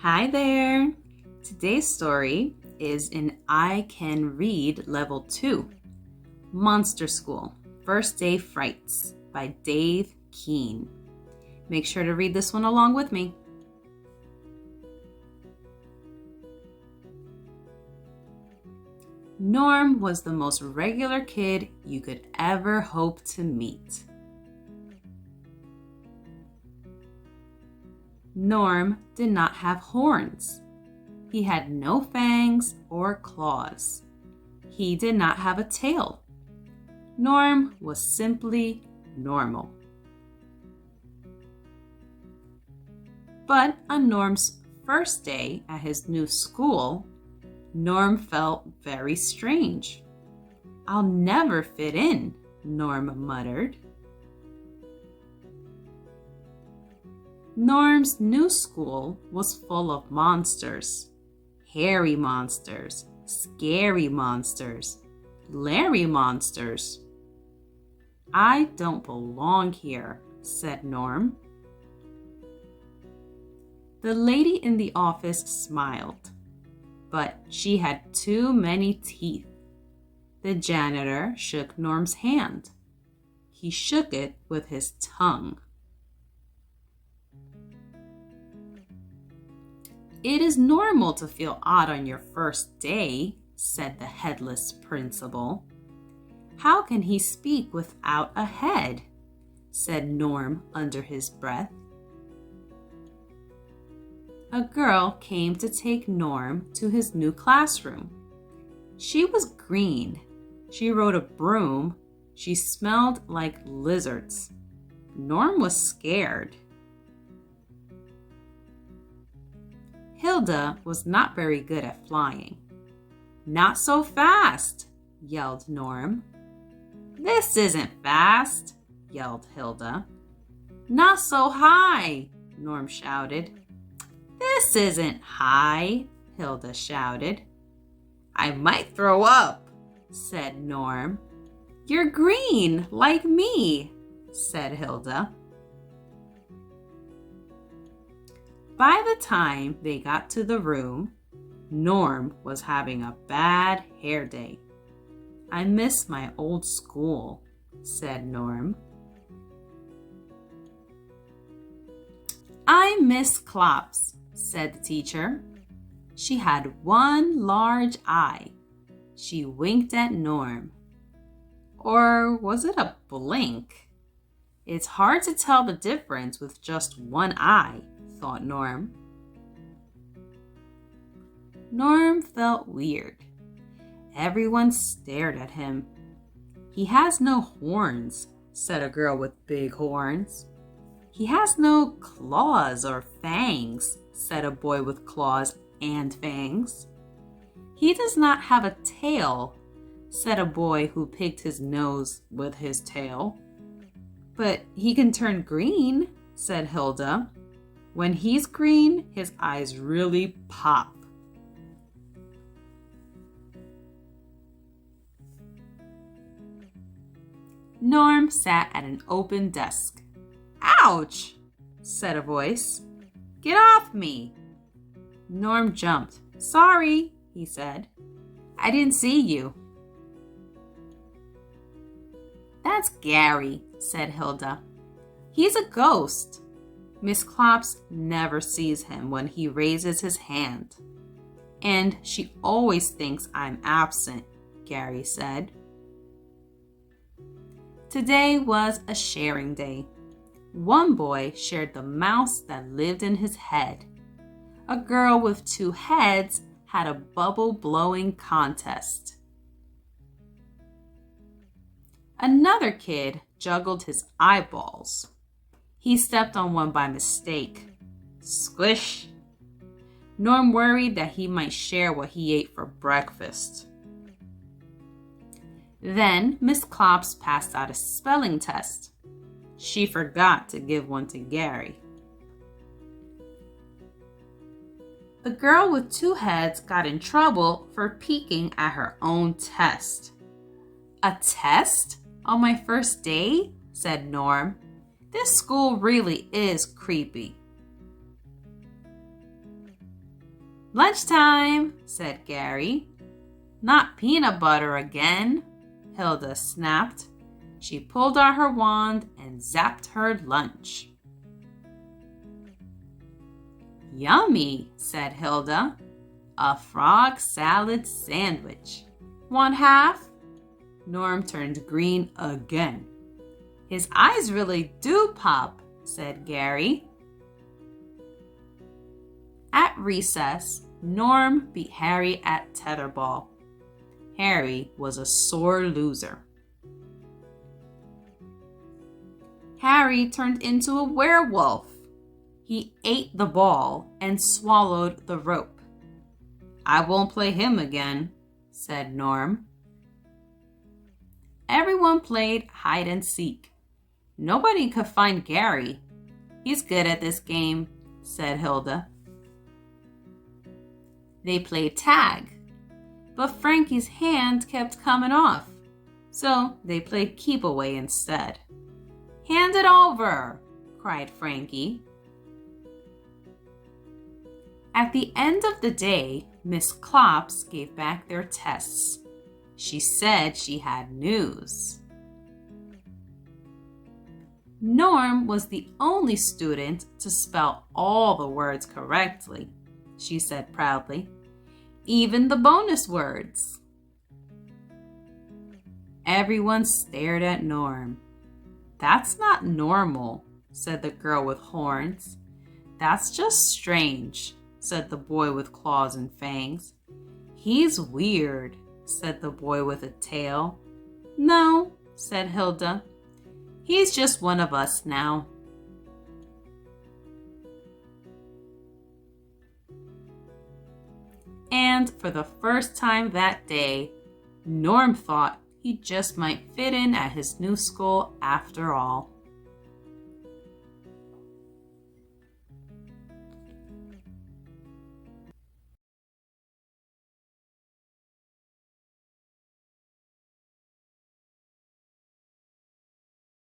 Hi there! Today's story is in I Can Read Level 2, Monster School, First Day Frights by Dave Keane. Make sure to read this one along with me. Norm was the most regular kid you could ever hope to meet. Norm did not have horns. He had no fangs or claws. He did not have a tail. Norm was simply normal. But on Norm's first day at his new school, Norm felt very strange. "I'll never fit in," Norm muttered. Norm's new school was full of monsters. Hairy monsters, scary monsters, Larry monsters. "I don't belong here," said Norm. The lady in the office smiled, but she had too many teeth. The janitor shook Norm's hand. He shook it with his tongue. "It is normal to feel odd on your first day," said the headless principal. "How can he speak without a head?" said Norm under his breath. A girl came to take Norm to his new classroom. She was green. She rode a broom. She smelled like lizards. Norm was scared. Hilda was not very good at flying. "Not so fast!" yelled Norm. "This isn't fast!" yelled Hilda. "Not so high!" Norm shouted. "This isn't high!" Hilda shouted. "I might throw up!" said Norm. "You're green, like me!" said Hilda. By the time they got to the room, Norm was having a bad hair day. "I miss my old school," said Norm. "I miss Clops," said the teacher. She had one large eye. She winked at Norm. Or was it a blink? It's hard to tell the difference with just one eye, thought Norm. Norm felt weird. Everyone stared at him. "He has no horns," said a girl with big horns. "He has no claws or fangs," said a boy with claws and fangs. "He does not have a tail," said a boy who picked his nose with his tail. "But he can turn green," said Hilda. "When he's green, his eyes really pop." Norm sat at an open desk. "Ouch!" said a voice. "Get off me!" Norm jumped. "Sorry," he said. "I didn't see you." "That's Gary," said Hilda. "He's a ghost. Miss Clops never sees him when he raises his hand. And she always thinks I'm absent," Gary said. Today was a sharing day. One boy shared the mouse that lived in his head. A girl with two heads had a bubble blowing contest. Another kid juggled his eyeballs. He stepped on one by mistake. Squish! Norm worried that he might share what he ate for breakfast. Then Miss Clops passed out a spelling test. She forgot to give one to Gary. The girl with two heads got in trouble for peeking at her own test. "A test? On my first day?" said Norm. "This school really is creepy." Lunchtime, said Gary. Not peanut butter again, Hilda snapped. She pulled out her wand and zapped her lunch. Yummy, said Hilda. A frog salad sandwich. Want half? Norm turned green again. His eyes really do pop, said Gary. At recess, Norm beat Harry at tetherball. Harry was a sore loser. Harry turned into a werewolf. He ate the ball and swallowed the rope. I won't play him again, said Norm. Everyone played hide and seek. Nobody could find Gary. He's good at this game, said Hilda. They played tag, but Frankie's hand kept coming off, so they played keep away instead. Hand it over, cried Frankie. At the end of the day, Miss Klops gave back their tests. She said she had news. Norm was the only student to spell all the words correctly, she said proudly. Even the bonus words. Everyone stared at Norm. That's not normal, said the girl with horns. That's just strange, said the boy with claws and fangs. He's weird, said the boy with a tail. No, said Hilda. He's just one of us now. And for the first time that day, Norm thought he just might fit in at his new school after all.